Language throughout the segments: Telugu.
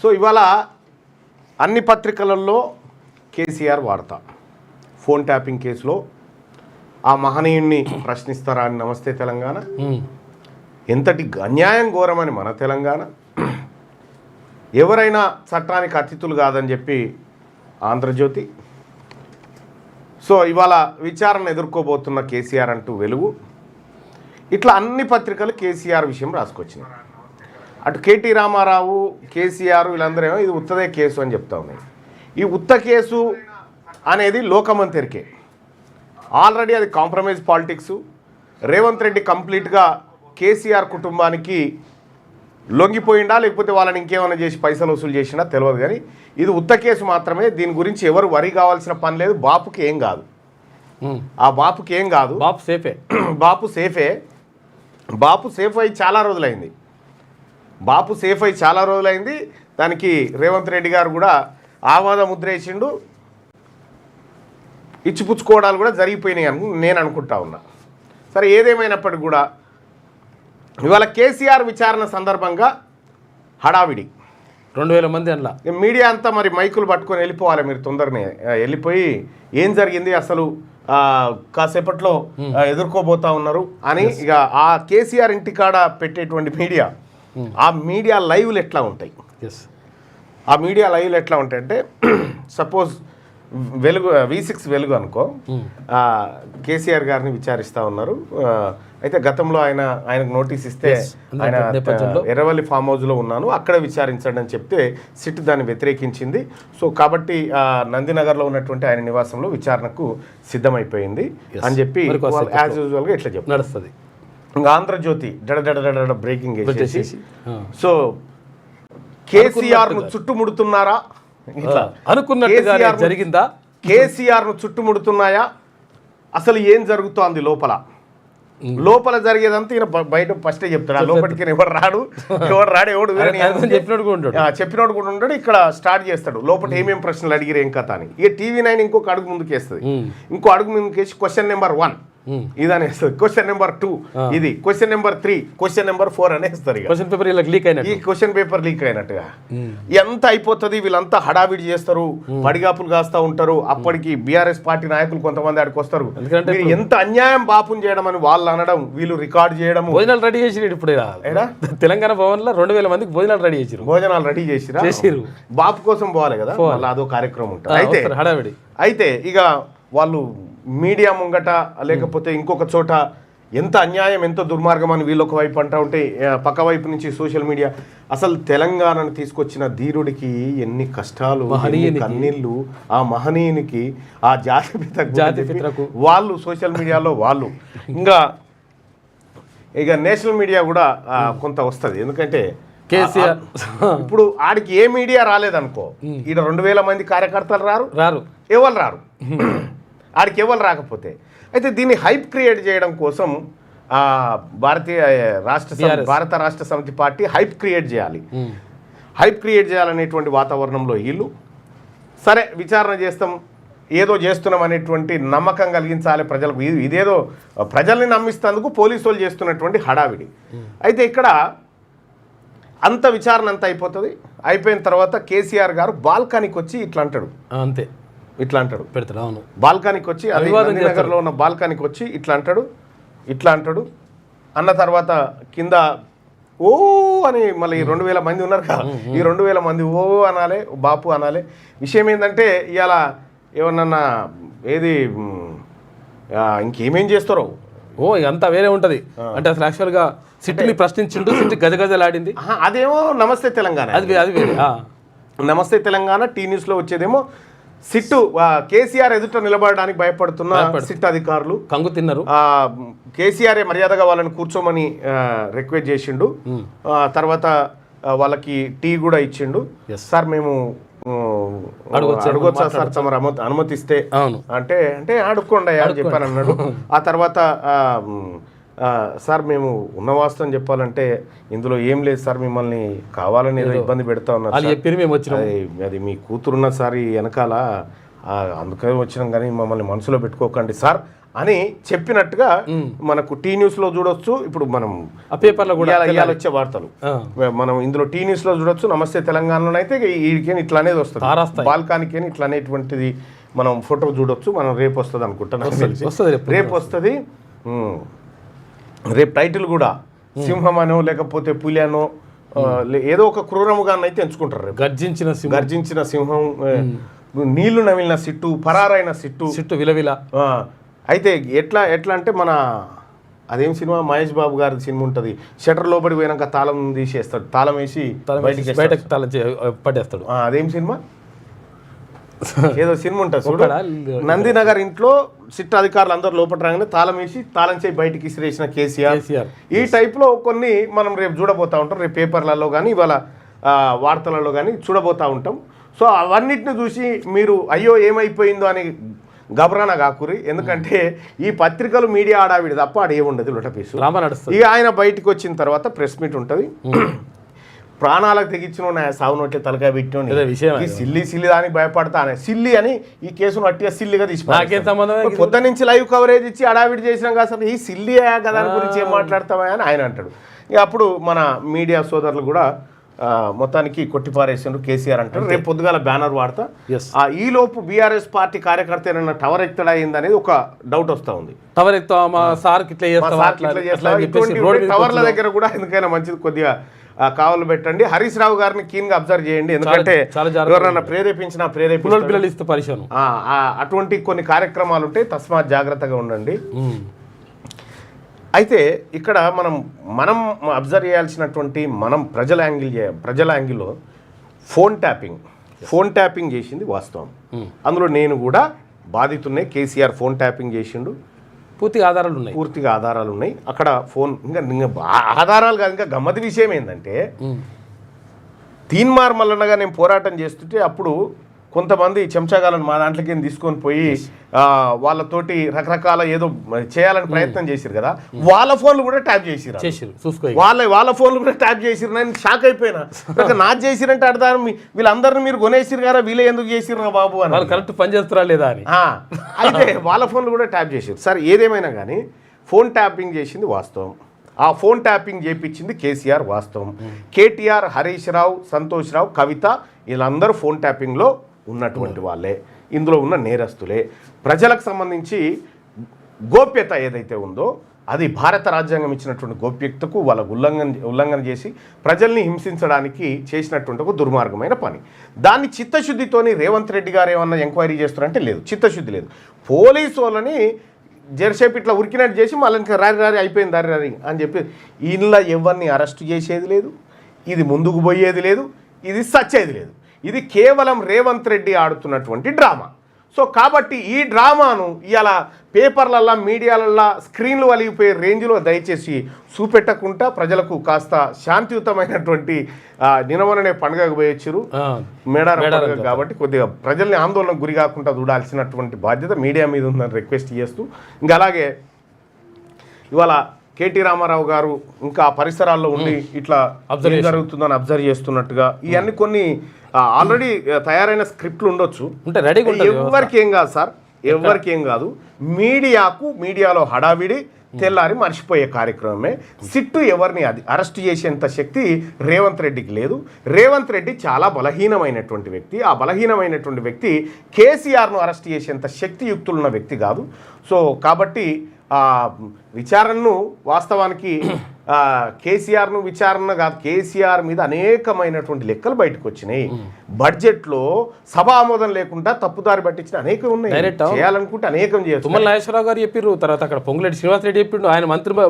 సో ఇవాళ అన్ని పత్రికలలో కేసీఆర్ వార్త, ఫోన్ ట్యాపింగ్ కేసులో ఆ మహనీయుణ్ణి ప్రశ్నిస్తారా అని నమస్తే తెలంగాణ, ఎంతటి అన్యాయం ఘోరమని మన తెలంగాణ, ఎవరైనా చట్టానికి అతిథులు కాదని చెప్పి ఆంధ్రజ్యోతి. సో ఇవాళ విచారణ ఎదుర్కోబోతున్న కేసీఆర్ అంటూ వెలుగు. ఇట్లా అన్ని పత్రికలు కేసీఆర్ విషయం రాసుకొచ్చినాయి. అటు కేటీ రామారావు, కేసీఆర్ వీళ్ళందరూ ఏమో ఇది ఉత్తదే కేసు అని చెప్తా ఉన్నాయి. ఈ ఉత్త కేసు అనేది లోకమంతరికే, ఆల్రెడీ అది కాంప్రమైజ్ పాలిటిక్స్. రేవంత్ రెడ్డి కంప్లీట్గా కేసీఆర్ కుటుంబానికి లొంగిపోయిందా లేకపోతే వాళ్ళని ఇంకేమైనా చేసి పైసలు వసూలు చేసినా తెలియదు, కానీ ఇది ఉత్త కేసు మాత్రమే. దీని గురించి ఎవరు వరి కావాల్సిన పని లేదు. బాపుకి ఏం కాదు, ఆ బాపుకి ఏం కాదు, బాపు సేఫే, బాపు సేఫే. బాపు సేఫ్ అయ్యి చాలా రోజులైంది, బాపు సేఫ్ అయ్యి చాలా రోజులైంది. దానికి రేవంత్ రెడ్డి గారు కూడా ఆవాద ముద్ర వేసిండు, ఇచ్చిపుచ్చుకోవడాలు కూడా జరిగిపోయినాయి అని నేను అనుకుంటా ఉన్నా. సరే, ఏదేమైనప్పటికీ కూడా ఇవాళ కేసీఆర్ విచారణ సందర్భంగా హడావిడి 2000 మంది అట్లా మీడియా అంతా మరి మైకులు పట్టుకొని వెళ్ళిపోవాలి. మీరు తొందరనే వెళ్ళిపోయి ఏం జరిగింది అసలు కాసేపట్లో ఎదుర్కోబోతా ఉన్నారు అని ఇక ఆ కేసీఆర్ ఇంటికాడ పెట్టేటువంటి మీడియా, ఆ మీడియా లైవ్లు ఎట్లా ఉంటాయి, ఆ మీడియా లైవ్లు ఎట్లా ఉంటాయి అంటే సపోజ్ వెలుగు V6 వెలుగు అనుకో, కేసీఆర్ గారిని విచారిస్తూ ఉన్నారు. అయితే గతంలో ఆయనకు నోటీస్ ఇస్తే ఆయన ఎర్రవల్లి ఫామ్ హౌస్లో ఉన్నాను అక్కడ విచారించండి అని చెప్తే సిట్ దాన్ని వ్యతిరేకించింది. సో కాబట్టి నందినగర్లో ఉన్నటువంటి ఆయన నివాసంలో విచారణకు సిద్ధమైపోయింది అని చెప్పి యాజ్ యూజువల్గా ఇట్లా చెప్పి నడుస్తుంది. ఇంకా ఆంధ్రజ్యోతి డడ బ్రేకింగ్ వేసేసి సో కేసీఆర్ను చుట్టుముడుతున్నారా, ఇట్లా అనుకున్నట్టుగా జరిగిందా, కేసీఆర్ను చుట్టుముడుతున్నాయా, అసలు ఏం జరుగుతోంది లోపల జరిగేదంతా ఈయన బయట ఫస్టే చెప్తాడు. లోపలికి ఎవరు రాడు ఎవడు చెప్పినోడు కూడా ఉంటాడు. ఇక్కడ స్టార్ట్ చేస్తాడు లోపల ఏమేమి ప్రశ్నలు అడిగిరు ఏం కథ అని. ఇక TV9 ఇంకొక అడుగు ముందుకేస్తుంది, ఇంకో అడుగు ముందుకేసి క్వశ్చన్ నెంబర్ 1 ఇది అనేస్తుంది, క్వశ్చన్ నెంబర్ 2 ఇది, క్వశ్చన్ నెంబర్ 3, క్వశ్చన్ నెంబర్ 4 అనేస్తారు. ఈ క్వశ్చన్ పేపర్ లీక్ అయినట్టుగా ఎంత అయిపోతుంది. వీళ్ళంతా హడావిడి చేస్తారు, పడిగాపులు కాస్తా ఉంటారు. అప్పటికి బీఆర్ఎస్ పార్టీ నాయకులు కొంతమంది ఆడికి వస్తారు. ఎంత అన్యాయం బాపుని చేయడం అని వాళ్ళు అనడం, వీళ్ళు రికార్డ్ చేయడం. భోజనాలు రెడీ చేసి ఇప్పుడు తెలంగాణ భవన్ లో 2000 మందికి భోజనాలు రెడీ చేసిరు. భోజనాలు రెడీ చేసిరు, బాపు కోసం పోవాలి కదా, వాళ్ళు అదో కార్యక్రమం ఉంటుంది. అయితే హడావిడి అయితే ఇక వాళ్ళు మీడియా ముంగట లేకపోతే ఇంకొక చోట ఎంత అన్యాయం ఎంత దుర్మార్గం అని వీళ్ళొక వైపు అంటూ ఉంటే పక్క వైపు నుంచి సోషల్ మీడియా అసలు తెలంగాణను తీసుకొచ్చిన ధీరుడికి ఎన్ని కష్టాలు, కన్నీళ్ళు, ఆ మహనీయునికి, ఆ జాతిపితకు వాళ్ళు సోషల్ మీడియాలో వాళ్ళు ఇంకా ఇక నేషనల్ మీడియా కూడా కొంత వస్తుంది. ఎందుకంటే కేసీఆర్ ఇప్పుడు ఆడికి ఏ మీడియా రాలేదనుకో, ఈడ 2000 మంది కార్యకర్తలు రారు, ఎవరు రారు, ఆడికి ఎవరు రాకపోతే. అయితే దీన్ని హైప్ క్రియేట్ చేయడం కోసం భారత రాష్ట్ర సమితి పార్టీ హైప్ క్రియేట్ చేయాలనేటువంటి వాతావరణంలో వీళ్ళు సరే విచారణ చేస్తాం, ఏదో చేస్తున్నాం అనేటువంటి నమ్మకం కలిగించాలి ప్రజలకు. ఇదేదో ప్రజల్ని నమ్మిస్తేందుకు పోలీసు వాళ్ళు చేస్తున్నటువంటి హడావిడి. అయితే ఇక్కడ అంత విచారణ అంతా అయిపోయిన తర్వాత కేసీఆర్ గారు బాల్కనీకి వచ్చి ఇట్లా అంటాడు, అంతే ఇట్లా అంటాడు పెడతాడు. అవును, బాల్కనీకి వచ్చి నగర్లో ఉన్న బాల్కనీకి వచ్చి ఇట్లా అంటాడు అన్న తర్వాత కింద ఓ అని మళ్ళీ 2000 మంది ఉన్నారు కదా, ఈ 2000 మంది ఓ అనాలి, బాపు అనాలి. విషయం ఏంటంటే ఇవాళ ఏమన్నా ఏది ఇంకేమేం చేస్తారో అంతా వేరే ఉంటుంది. అంటే అసలు యాక్చువల్గా సిట్ని ప్రశ్నించిండు, సిట్ గజగజలాడింది. అదేమో నమస్తే తెలంగాణ, అది వేరే. నమస్తే తెలంగాణ టీ న్యూస్లో వచ్చేదేమో సిట్టు కేసీఆర్ ఎదుట నిలబడడానికి భయపడుతున్న సిట్ అధికారులు కంగు తిన్నారు. కేసీఆర్ మర్యాదగా వాళ్ళని కూర్చోమని రిక్వెస్ట్ చేసిండు. తర్వాత వాళ్ళకి టీ కూడా ఇచ్చిండు. సార్ మేము అడగొచ్చా సార్ తమరు అనుమతిస్తే అంటే అడుక్కోండి అని చెప్పాను అన్నాడు. ఆ తర్వాత సార్ మేము ఉన్న వాస్తవం చెప్పాలంటే ఇందులో ఏం లేదు సార్, మిమ్మల్ని కావాలని ఏదో ఇబ్బంది పెడతా ఉన్నారు, అది మీ కూతురున్న సార్ వెనకాల అందుకని వచ్చినాం కానీ మమ్మల్ని మనసులో పెట్టుకోకండి సార్ అని చెప్పినట్టుగా మనకు టీ న్యూస్ లో చూడొచ్చు. ఇప్పుడు మనం ఆ పేపర్లో కూడా ఇవాళ వచ్చే వార్తలు మనం ఇందులో టీ న్యూస్ లో చూడొచ్చు. నమస్తే తెలంగాణలో అయితే వీడికి ఇట్లా అనేది వస్తుంది, బాల్కానికి ఇట్లా అనేటువంటిది మనం ఫోటో చూడొచ్చు. మనం రేపు వస్తుంది అనుకుంటున్నాం, రేపు వస్తుంది. రేపు టైటిల్ కూడా సింహం అనో లేకపోతే పులి అనో ఏదో ఒక క్రూరముగాన్ని అయితే ఎంచుకుంటారు. రేపు గర్జించిన సింహం, నీళ్లు నమిలిన సిట్టు, పరారైన సిట్టు విలవిల. అయితే ఎట్లా అంటే మన అదేం సినిమా, మహేష్ బాబు గారి సినిమా ఉంటుంది, షటర్ లోపలికి పోయినాక తాళం తీసేస్తాడు, తాళం వేసి బయటకు పట్టేస్తాడు. అదేం సినిమా, ఏదో సినిమా ఉంటుంది చూడ, నందినగర్ ఇంట్లో సిట్ అధికారులు అందరూ లోపల రాగానే తాళం వేసి తాళం చేసి బయటికి ఇసిరేసిన కేసీఆర్. ఈ టైప్లో కొన్ని మనం రేపు చూడబోతా ఉంటాం, రేపు పేపర్లలో కానీ ఇవాళ వార్తలలో కానీ చూడబోతూ ఉంటాం. సో అవన్నిటిని చూసి మీరు అయ్యో ఏమైపోయిందో అని గబరాన కాకురి, ఎందుకంటే ఈ పత్రికలు మీడియా ఆడావిడి తప్ప ఆడ ఏముండదు లొటపీసు. ఇక ఆయన బయటకు వచ్చిన తర్వాత ప్రెస్ మీట్ ఉంటుంది, ప్రాణాలకు తెగించిన సాగు నోట్లే తలకాయ పెట్టిన విషయం సిల్లి దానికి భయపడతానే సిల్లి అని ఈ కేసును అట్టిగా సిల్లిగా తీసుకున్నాను. పొద్దు నుంచి లైవ్ కవరేజ్ ఇచ్చి అడావిడి చేసినాం కదా సార్, ఈ సిల్లి కదా దాని గురించి ఏం మాట్లాడతావా అని ఆయన అంటాడు. ఇక అప్పుడు మన మీడియా సోదరులు కూడా మొత్తానికి కొట్టిపారేసారు కేసీఆర్ అంటారు. రేపు పొద్దుగాల బ్యానర్ వాడతా. ఈ లోపు బీఆర్ఎస్ పార్టీ కార్యకర్త ఏమైనా టవర్ ఎక్కడా అయింది అనేది ఒక డౌట్ వస్తూ ఉంది. టవర్ల దగ్గర కూడా ఎందుకైనా మంచిది కొద్దిగా కావలు పెట్టండి. హరీష్ రావు గారిని కీన్ గా అబ్జర్వ్ చేయండి, ఎందుకంటే ఎవరైనా ప్రేరేపించినా పరిశోధన అటువంటి కొన్ని కార్యక్రమాలు ఉంటాయి, తస్మాత్ జాగ్రత్తగా ఉండండి. అయితే ఇక్కడ మనం అబ్జర్వ్ చేయాల్సినటువంటి మనం ప్రజల యాంగిల్లో ఫోన్ ట్యాపింగ్ చేసింది వాస్తవం. అందులో నేను కూడా బాధితున్నే. కేసీఆర్ ఫోన్ ట్యాపింగ్ చేసిండు, పూర్తిగా ఆధారాలు ఉన్నాయి అక్కడ. ఫోన్ ఇంకా ఆధారాలు కాదు, ఇంకా గమ్మతి విషయం ఏంటంటే తీన్మార్ మల్లన్నగా నేను పోరాటం చేస్తుంటే అప్పుడు కొంతమంది చెంచాగాలను మా దాంట్లోకి తీసుకొని పోయి వాళ్ళతోటి రకరకాల ఏదో చేయాలని ప్రయత్నం చేసిరు కదా, వాళ్ళ ఫోన్లు కూడా ట్యాప్ చేసిరు, వాళ్ళ ఫోన్లు కూడా ట్యాప్ చేసిరు. నేను షాక్ అయిపోయినా, నాకు చేసిరంటే అర్థం వీళ్ళందరినీ మీరు కొనేసిరు కదా, వీళ్ళే ఎందుకు చేసిరు బాబు అని, కరెక్ట్ పని చేస్తారా లేదా అని. అయితే వాళ్ళ ఫోన్లు కూడా ట్యాప్ చేసిరు. సరే ఏదేమైనా కానీ ఫోన్ ట్యాపింగ్ చేసింది వాస్తవం, ఆ ఫోన్ ట్యాపింగ్ చేయించింది కేసీఆర్ వాస్తవం. కేటీఆర్, హరీష్ రావు, సంతోష్ రావు, కవిత వీళ్ళందరూ ఫోన్ ట్యాపింగ్లో ఉన్నటువంటి వాళ్ళే, ఇందులో ఉన్న నేరస్తులే. ప్రజలకు సంబంధించి గోప్యత ఏదైతే ఉందో అది భారత రాజ్యాంగం ఇచ్చినటువంటి గోప్యతకు వాళ్ళ ఉల్లంఘన చేసి ప్రజల్ని హింసించడానికి చేసినటువంటి ఒక దుర్మార్గమైన పని. దాన్ని చిత్తశుద్ధితోని రేవంత్ రెడ్డి గారు ఏమన్నా ఎంక్వైరీ చేస్తున్నారంటే లేదు, చిత్తశుద్ధి లేదు. పోలీసు వాళ్ళని జెర్సేపు ఇట్లా ఉరికినట్టు చేసి మళ్ళీ రారి అయిపోయింది రారి అని చెప్పి ఇంట్లో ఎవరిని అరెస్ట్ చేసేది లేదు, ఇది ముందుకు పోయేది లేదు, ఇది సచ్చేది లేదు. ఇది కేవలం రేవంత్ రెడ్డి ఆడుతున్నటువంటి డ్రామా. సో కాబట్టి ఈ డ్రామాను ఇలా పేపర్లల్లా మీడియాలల్లా స్క్రీన్లు వలిగిపోయే రేంజ్లో దయచేసి చూపెట్టకుండా ప్రజలకు కాస్త శాంతియుతమైనటువంటి నినవననే పండుగకు పోయొచ్చారు మేడారం పండుగ కాబట్టి కొద్దిగా ప్రజల్ని ఆందోళనకు గురి కాకుండా చూడాల్సినటువంటి బాధ్యత మీడియా మీద ఉందని రిక్వెస్ట్ చేస్తూ, ఇంకా అలాగే ఇవాళ కేటీ రామారావు గారు ఇంకా పరిసరాల్లో ఉండి ఇట్లా జరుగుతుందని అబ్జర్వ్ చేస్తున్నట్టుగా ఇవన్నీ కొన్ని ఆల్రెడీ తయారైన స్క్రిప్ట్లు ఉండొచ్చు, ఎవరికి ఏం కాదు సార్, ఎవరికి ఏం కాదు. మీడియాలో హడావిడి తెల్లారి మర్చిపోయే కార్యక్రమమే. సిట్టు ఎవరిని అరెస్ట్ చేసేంత శక్తి రేవంత్ రెడ్డికి లేదు. రేవంత్ రెడ్డి చాలా బలహీనమైనటువంటి వ్యక్తి. ఆ బలహీనమైనటువంటి వ్యక్తి కేసీఆర్ను అరెస్ట్ చేసేంత శక్తియుక్తులున్న వ్యక్తి కాదు. సో కాబట్టి విచారణను వాస్తవానికి కేసీఆర్ను విచారణ కాదు, కేసీఆర్ మీద అనేకమైనటువంటి లెక్కలు బయటకు వచ్చినాయి. బడ్జెట్లో సభా ఆమోదం లేకుండా తప్పుదారి పట్టించిన అనేకం ఉన్నాయి, చేయాలనుకుంటే అనేకం చేయొచ్చు. తుమ్మల నాగేశ్వరరావు గారు చెప్పారు, తర్వాత అక్కడ పొంగులేటి శ్రీనివాస్ రెడ్డి చెప్పిండు, ఆయన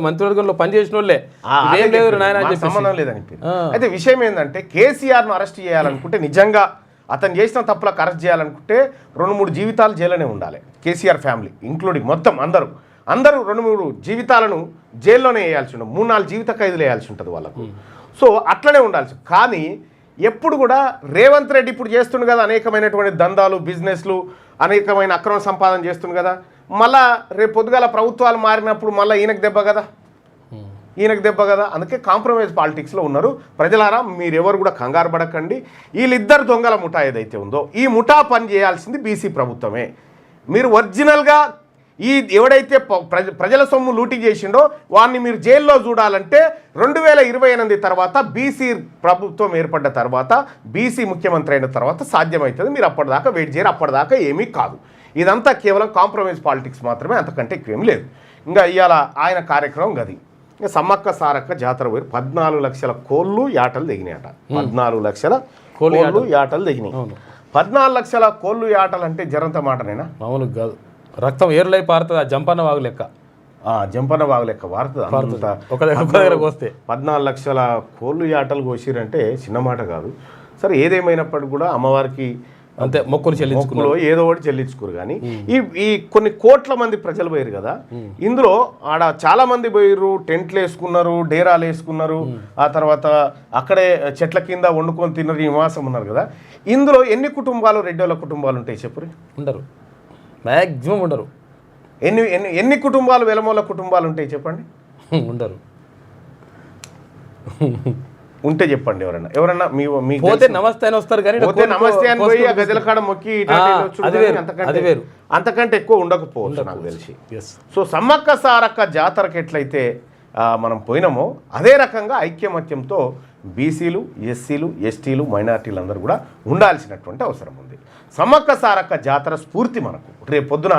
మంత్రివర్గంలో పనిచేసిన వాళ్ళే, సంబంధం లేదని. అయితే విషయం ఏంటంటే కేసీఆర్ను అరెస్ట్ చేయాలనుకుంటే, నిజంగా అతను చేసిన తప్పులకు అరెస్ట్ చేయాలనుకుంటే 2-3 జీవితాలు జైల్లోనే ఉండాలి. కేసీఆర్ ఫ్యామిలీ ఇంక్లూడింగ్ మొత్తం అందరూ 2-3 జీవితాలను జైల్లోనే వేయాల్సి ఉంటుంది, 3-4 జీవిత ఖైదులు వేయాల్సి ఉంటుంది వాళ్ళకు. సో అట్లనే ఉండాల్సి. కానీ ఎప్పుడు కూడా రేవంత్ రెడ్డి ఇప్పుడు చేస్తుండు కదా అనేకమైనటువంటి దందాలు, బిజినెస్లు, అనేకమైన అక్రమ సంపాదన చేస్తుంది కదా, మళ్ళా రేపు పొద్దుగాల ప్రభుత్వాలు మారినప్పుడు మళ్ళీ ఈయనకు దెబ్బ కదా. అందుకే కాంప్రమైజ్ పాలిటిక్స్లో ఉన్నారు. ప్రజలారా మీరెవరు కూడా కంగారు పడకండి. వీళ్ళిద్దరు దొంగల ముఠా ఏదైతే ఉందో ఈ ముఠా పని చేయాల్సింది బీసీ ప్రభుత్వమే. మీరు ఒరిజినల్గా ఎవడైతే ప్రజల సొమ్ము లూటీ చేసిండో వాడిని మీరు జైల్లో చూడాలంటే 2028 తర్వాత బీసీ ప్రభుత్వం ఏర్పడ్డ తర్వాత బీసీ ముఖ్యమంత్రి అయిన తర్వాత సాధ్యమవుతుంది. మీరు అప్పటిదాకా వెయిట్ చేయరు, అప్పటిదాకా ఏమీ కాదు. ఇదంతా కేవలం కాంప్రమైజ్ పాలిటిక్స్ మాత్రమే, అంతకంటే ఎక్కువేం లేదు. ఇంకా ఇవాళ ఆయన కార్యక్రమం గది. ఇంకా సమ్మక్క సారక్క జాతర పోయి 14 లక్షల కోళ్ళు యాటలు దిగినాయట. 14 లక్షల కోళ్ళు యాటలు దిగినాయి. 14 లక్షల కోళ్ళు యాటలు అంటే జరంత మాటనేనా? మామూలుగా కాదు, రక్తం ఏర్లై పారుతుంది. ఆ జంపన్న వాగు లెక్క, జంపన్న వాగు లెక్క వారుతుంది. ఒక దగ్గర వస్తే 14 లక్షల కోళ్ళు యాటలు కోసిరంటే చిన్న మాట కాదు. సరే, ఏదేమైనప్పటికీ కూడా అమ్మవారికి అంతే మొక్కులు చెల్లించుకున్నారు, ఏదో ఒకటి చెల్లించుకోరు. కానీ ఈ కొన్ని కోట్ల మంది ప్రజలు పోయారు కదా, ఇందులో ఆడ చాలా మంది పోయారు, టెంట్లు వేసుకున్నారు, డేరాలు వేసుకున్నారు, ఆ తర్వాత అక్కడే చెట్ల కింద వండుకొని తిన్నారు, నివాసం ఉన్నారు కదా. ఇందులో ఎన్ని కుటుంబాలు రెడ్డోళ్ళ కుటుంబాలు ఉంటాయి చెప్పురు? ఉండరు, మ్యాక్సిమం ఉండరు. ఎన్ని కుటుంబాలు వెలమోళ్ళ కుటుంబాలు ఉంటాయి చెప్పండి? ఉండరు. ఉంటే చెప్పండి. ఎవరన్నా పోతే నమస్తే అని వస్తారు, కానీ పోతే నమస్తే అని పోయి ఆ గజల కాడ మొక్కి అంతకంటే ఎక్కువ ఉండకపోవచ్చు నాకు తెలిసి. సో సమ్మక్క సారక్క జాతరకి ఎట్లయితే మనం పోయినామో అదే రకంగా ఐక్యమత్యంతో బీసీలు, ఎస్సీలు, ఎస్టీలు, మైనార్టీలు అందరూ కూడా ఉండాల్సినటువంటి అవసరం ఉంది. సమ్మక్క సారక్క జాతర స్ఫూర్తి మనకు రేపు పొద్దున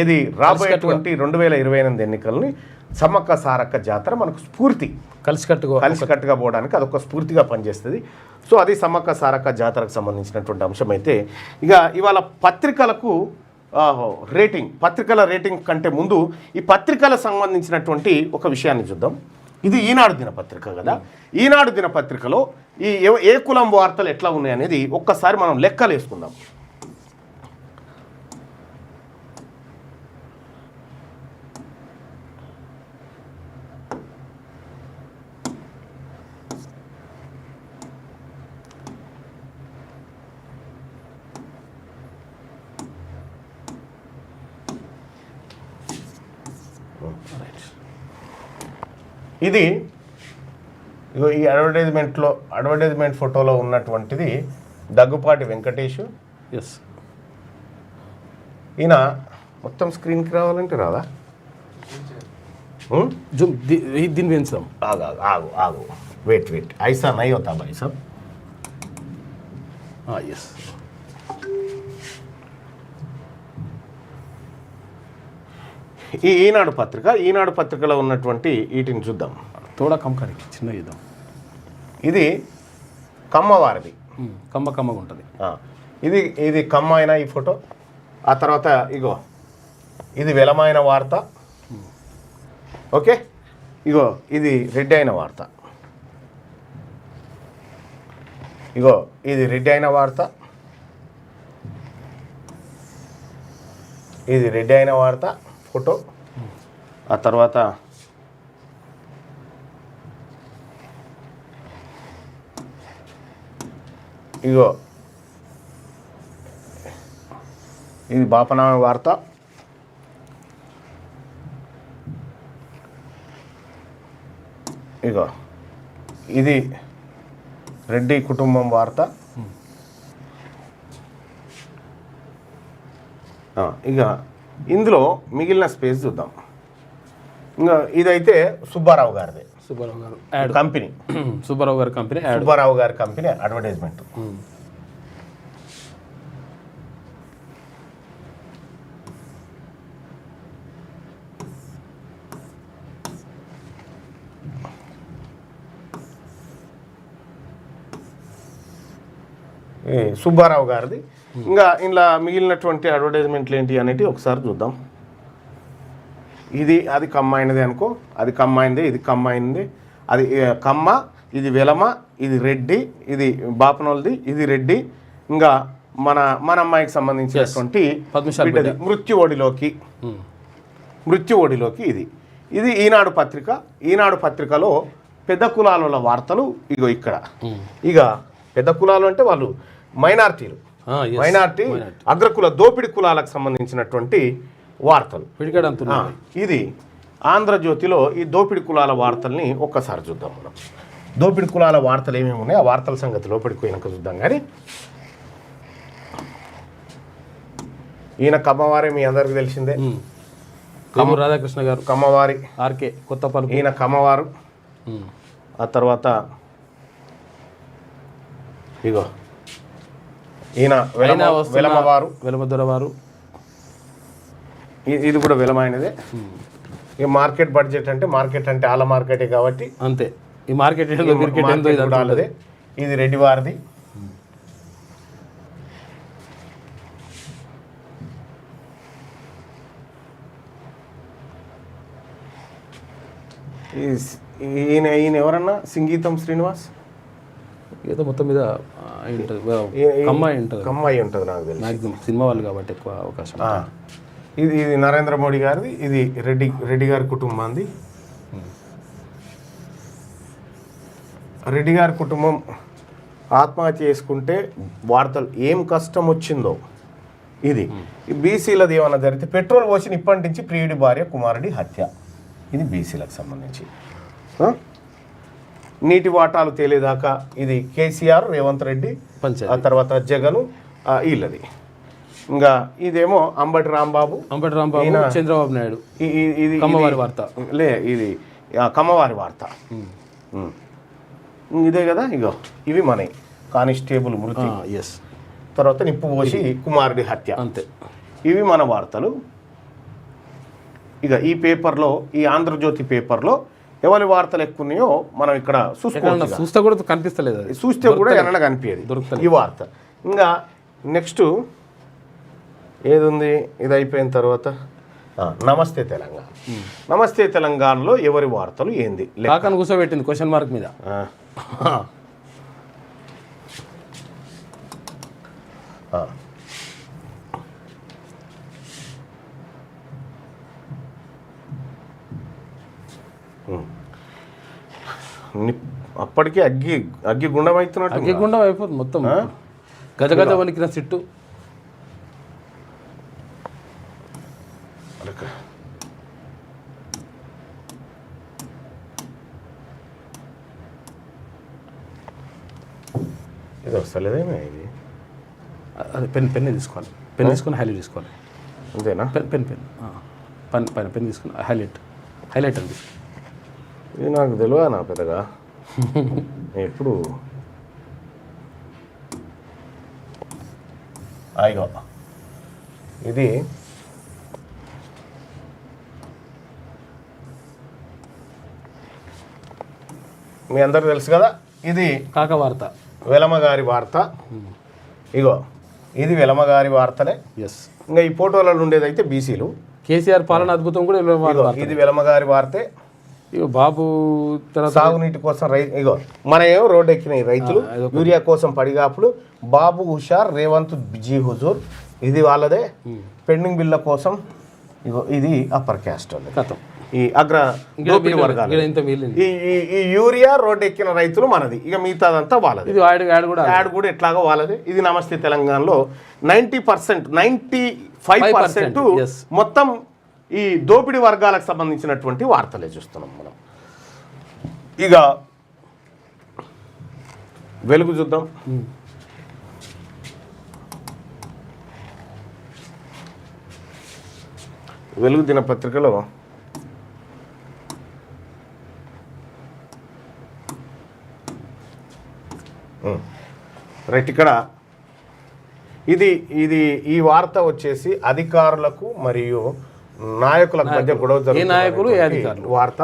ఏది రాబోయేటువంటి 2028 ఎన్నికల్ని సమ్మక్క సారక్క జాతర మనకు స్ఫూర్తి, కలిసికట్టుగా పోవడానికి అదొక స్ఫూర్తిగా పనిచేస్తుంది. సో అది సమ్మక్క సారక్క జాతరకు సంబంధించినటువంటి అంశం. అయితే ఇక ఇవాళ పత్రికలకు పత్రికల రేటింగ్ కంటే ముందు ఈ పత్రికలకు సంబంధించినటువంటి ఒక విషయాన్ని చూద్దాం. ఇది ఈనాడు దినపత్రిక కదా. ఈనాడు దినపత్రికలో ఈ ఏ కులం వార్తలు ఎట్లా ఉన్నాయి అనేది ఒక్కసారి మనం లెక్కలు వేసుకుందాం. ఇది ఈ అడ్వర్టైజ్మెంట్ ఫోటోలో ఉన్నటువంటిది దగ్గుపాటి వెంకటేష్. ఈయన మొత్తం స్క్రీన్కి రావాలంటే రాదా? దీన్ని పెంచుదాం. ఆగు వెయిట్ ఐసా నై అవుతా భాయ్ సాబ్. ఎస్, ఈ ఈనాడు పత్రికలో ఉన్నటువంటి వీటిని చూద్దాం. తోడా కమ్మకారి చిన్న ఇద్దాం. ఇది కమ్మవారిది, కమ్మగా ఉంటుంది. ఇది కమ్మ అయిన ఈ ఫోటో. ఆ తర్వాత ఇగో ఇది వెలమైన వార్త. ఓకే, ఇగో ఇది రెడ్డి అయిన వార్త. ఇగో ఇది రెడ్డి అయిన వార్త, ఇది రెడ్డి అయిన వార్త ఫోటో. ఆ తర్వాత ఇగో ఇది బాపనామ వార్త. ఇగో ఇది రెడ్డి కుటుంబం వార్త. ఇక ఇందులో మిగిలిన స్పేస్ చూద్దాం. ఇంకా ఇదైతే సుబ్బారావు గారిది, కంపెనీ, సుబ్బారావు గారి కంపెనీ అడ్వర్టైజ్మెంట్. సుబ్బారావు గారిది. ఇంకా ఇలా మిగిలినటువంటి అడ్వర్టైజ్మెంట్లు ఏంటి అనేవి ఒకసారి చూద్దాం. ఇది అది కమ్మైనది అనుకో, అది కమ్మైంది, ఇది కమ్మైంది, అది కమ్మ, ఇది వెలమ, ఇది రెడ్డి, ఇది బాపనోల్ది, ఇది రెడ్డి. ఇంకా మన అమ్మాయికి సంబంధించినటువంటి మృత్యు ఓడిలోకి ఇది ఈనాడు పత్రిక. ఈనాడు పత్రికలో పెద్ద కులాల వార్తలు ఇగో ఇక్కడ. ఇక పెద్ద కులాలు అంటే వాళ్ళు మైనార్టీ అగ్రకుల దోపిడి కులాలకు సంబంధించినటువంటి వార్తలు. ఇది ఆంధ్రజ్యోతిలో ఈ దోపిడి కులాల వార్తల్ని ఒక్కసారి చూద్దాం మనం. దోపిడి కులాల వార్తలు ఏమేమి ఉన్నాయి ఆ వార్తల సంగతి లోపలికి పోయినాక చూద్దాం. కానీ ఈయన కమ్మవారే మీ అందరికి తెలిసిందే. వేమూరు రాధాకృష్ణ గారు, కమ్మవారి ఆర్కే కొత్తపల్లి, ఈయన కమ్మవారు. ఆ తర్వాత ఇగో ఈయన వెలమవారు, వెలమదొరవారు. ఇది కూడా వెలమైనదే. ఈ మార్కెట్ బడ్జెట్ అంటే మార్కెట్ అంటే ఆల మార్కెటే కాబట్టి అంతే. ఈ మార్కెట్ క్రికెట్ ఆలదే. ఇది రెడ్డి వారిది. ఈయన ఎవరన్నా సంగీతం శ్రీనివాస్ ఏదో మొత్తం మీద కమ్మాయి ఉంటుంది నాకు తెలిసి. మ్యాక్సిమం సినిమా వాళ్ళు కాబట్టి ఎక్కువ అవకాశం. ఇది నరేంద్ర మోడీ గారిది. ఇది రెడ్డి గారి కుటుంబాంది. రెడ్డి గారి కుటుంబం ఆత్మహత్య చేసుకుంటే వార్తలు ఏం కష్టం వచ్చిందో. ఇది బీసీలది ఏమన్నా జరిగితే పెట్రోల్ పోసి ఇప్పటి నుంచి ప్రియుడి భార్య కుమారుడి హత్య. ఇది బీసీలకు సంబంధించి. నీటి వాటాలు తేలేదాకా ఇది కేసీఆర్, రేవంత్ రెడ్డి, ఆ తర్వాత జగను వీళ్ళది. ఇంకా ఇదేమో అంబటి రాంబాబు, చంద్రబాబు నాయుడు. ఇది కమ్మవారి వార్త. ఇది కమ్మవారి వార్త. ఇదే కదా. ఇగో ఇవి మన కానిస్టేబుల్ మృతి, తర్వాత నిప్పు పోసి కుమారుడి హత్య. అంతే. ఇవి మన వార్తలు. ఇక ఈ పేపర్లో, ఈ ఆంధ్రజ్యోతి పేపర్లో ఎవరి వార్తలు ఎక్కువ ఉన్నాయో మనం ఇక్కడ చూస్తే కూడా కనిపిస్తలేదు. చూస్తే కూడా ఎన్న కనిపించేది ఈ వార్త. ఇంకా నెక్స్ట్ ఏది ఉంది? ఇది అయిపోయిన తర్వాత నమస్తే తెలంగాణ. నమస్తే తెలంగాణలో ఎవరి వార్తలు ఏంది కాకని కూర్చోబెట్టింది క్వశ్చన్ మార్క్ మీద. అప్పటికే అగ్గి గుండం అవుతున్నట్టు. అగ్గి గుండం అయిపోతుంది మొత్తం. గజగజ వణికిన సిట్టు. ఇది వస్తలేదేమే. ఇది అది పెన్ తీసుకోవాలి. పెన్ తీసుకొని హైలైట్ తీసుకోవాలి. అంతేనా? పెన్ తీసుకుని హైలైట్ అండి. ఇది నాకు తెలియదు నా పెద్దగా. ఎప్పుడు అయ్యో ఇది మీ అందరికి తెలుసు కదా. ఇది కాక వార్త, వెలమగారి వార్త. ఇగో ఇది వెలమగారి వార్తనే. ఇంకా ఈ ఫోటోలలో ఉండేది అయితే బీసీలు. కేసీఆర్ పాలన అద్భుతం కూడా ఇది వెలమగారి వార్తే. ఇగో బాబు సాగునీటి కోసం ఇగో మన ఏమో రోడ్డు ఎక్కినాయి రైతులు. యూరియా కోసం పడిగాపులు. బాబు హుషార్, రేవంత్ జీ హుజూర్. ఇది వాళ్ళదే. పెండింగ్ బిల్ల కోసం ఇగో ఇది అప్పర్ క్యాస్ట్ వాళ్ళు. ఈ అగ్ర దోపిడీ వర్గాలు. ఈ యూరియా రోడ్డు ఎక్కిన రైతులు మనది. ఇక మిగతాదంతా వాళ్ళది. యాడ్ కూడా ఎట్లాగో వాళ్ళది. ఇది నమస్తే తెలంగాణలో 90%, 95% మొత్తం ఈ దోపిడీ వర్గాలకు సంబంధించినటువంటి వార్తలే చూస్తున్నాం మనం. ఇక వెలుగు చూద్దాం. వెలుగు దినపత్రికలో రైట్ ఇక్కడ ఇది ఈ వార్త వచ్చేసి అధికారులకు మరియు నాయకులకు మధ్య గొడవ జరుగుతున్న వార్త.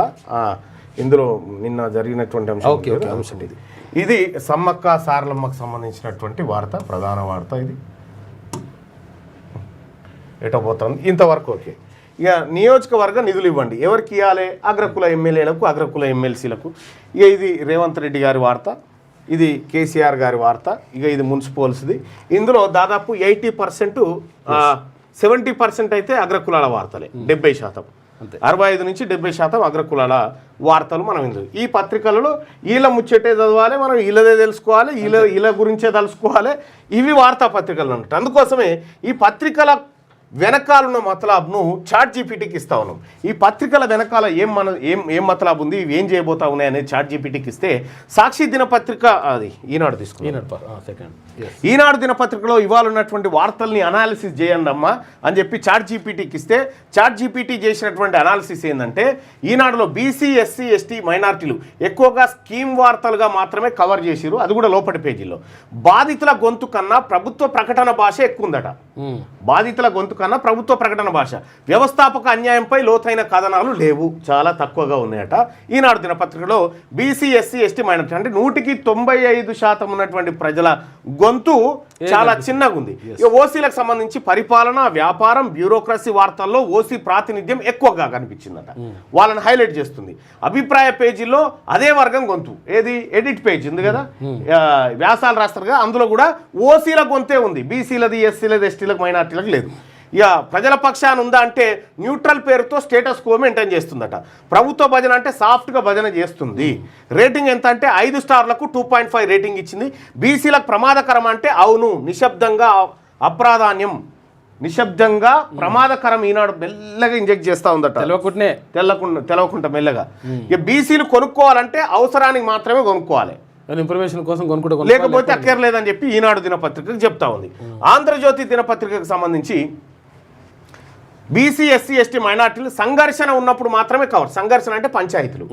ఇందులో నిన్న జరిగినటువంటి అంశం ఇది సమ్మక్క సారలమ్మకు సంబంధించినటువంటి వార్త, ప్రధాన వార్త. ఇది ఎటపోతుంది ఇంతవరకు. ఓకే. ఇక నియోజకవర్గ నిధులు ఇవ్వండి. ఎవరికి ఇవ్వాలి? అగ్రకుల ఎమ్మెల్యేలకు, అగ్రకుల ఎమ్మెల్సీలకు. ఇక ఇది రేవంత్ రెడ్డి గారి వార్త. ఇది కేసీఆర్ గారి వార్త. ఇక ఇది మున్సిపల్స్ది. ఇందులో దాదాపు 80%, 70% అయితే అగ్రకులాల వార్తలే. 70%, 65 నుంచి 70% అగ్రకులాల వార్తలు మనం ఇందులో. ఈ పత్రికలలో వీళ్ళ ముచ్చటే చదవాలి, మనం వీళ్ళదే తెలుసుకోవాలి, వీళ్ళ గురించే తెలుసుకోవాలి. ఇవి వార్తాపత్రికలు అన్నట్టు. అందుకోసమే ఈ పత్రికల వెనకాలన్న మతలాబ్ను చాట్ జీపీటీకి ఇస్తా ఉన్నాం. ఈ పత్రికల వెనకాల ఏం మతలాబ్ ఉంది, ఇవి ఏం చేయబోతా ఉన్నాయి అనేది చాట్ జీపీటీకి ఇస్తే సాక్షి దినపత్రిక అది ఈనాడు తీసుకున్నాం. ఈనాడు దినపత్రికలో ఇవాళ ఉన్నటువంటి వార్తల్ని అనాలిసిస్ చేయండి అమ్మా అని చెప్పి చాట్ జీపీటీకి ఇస్తే చాట్ జీపీటీ చేసినటువంటి అనాలిసిస్ ఏంటంటే ఈనాడులో బీసీ ఎస్సీ ఎస్టీ మైనార్టీలు ఎక్కువగా స్కీమ్ వార్తలుగా మాత్రమే కవర్ చేసిరు, అది కూడా లోపటి పేజీలో. బాధితుల గొంతు కన్నా ప్రభుత్వ ప్రకటన భాష ఎక్కువ ఉందట. బాధితుల గొంతు కన్నా ప్రభుత్వ ప్రకటన భాష. వ్యవస్థాపక అన్యాయంపై లోతైన కథనాలు లేవు, చాలా తక్కువగా ఉన్నాయట. ఈనాడు దినపత్రికలో బీసీ ఎస్సీ ఎస్టీ మైనార్టీ అంటే 95% ఉన్నటువంటి ప్రజల గొంతు చాలా చిన్నగా ఉంది. ఇక ఓసీలకు సంబంధించి పరిపాలన, వ్యాపారం, బ్యూరోక్రసీ వార్తల్లో ఓసీ ప్రాతినిధ్యం ఎక్కువగా కనిపించిందట. వాళ్ళని హైలైట్ చేస్తుంది. అభిప్రాయ పేజీలో అదే వర్గం గొంతు, ఏది ఎడిట్ పేజ్ ఉంది కదా, వ్యాసాలు రాస్తారు కదా, అందులో కూడా ఓసీల గొంతే ఉంది, బీసీలది ఎస్సీలది ఎస్టీలకు మైనార్టీలకు లేదు. ఇక ప్రజల పక్షాన ఉందా అంటే న్యూట్రల్ పేరుతో స్టేటస్ కో మెయింటైన్ చేస్తుందట. ప్రభుత్వ భజన అంటే సాఫ్ట్గా భజన చేస్తుంది. రేటింగ్ ఎంత అంటే 5 స్టార్లకు 2.5 రేటింగ్ ఇచ్చింది. బీసీలకు ప్రమాదకరం అంటే అవును, నిశ్శబ్దంగా అప్రాధాన్యం, నిశ్శబ్దంగా ప్రమాదకరం ఈనాడు మెల్లగా ఇంజెక్ట్ చేస్తూ ఉందట, తెలవకుండా మెల్లగా. ఇక బీసీలు కొనుక్కోవాలంటే అవసరానికి మాత్రమే కొనుక్కోవాలి, ఇన్ఫర్మేషన్ కోసం కొనుక్కుంటే లేకపోతే అక్కర్లేదని చెప్పి ఈనాడు దినపత్రికకు చెప్తా ఉంది. ఆంధ్రజ్యోతి దినపత్రికకు సంబంధించి బీసీ ఎస్సీ ఎస్టీ మైనార్టీలు సంఘర్షణ ఉన్నప్పుడు మాత్రమే కవర్. సంఘర్షణ అంటే పంచాయతీలు,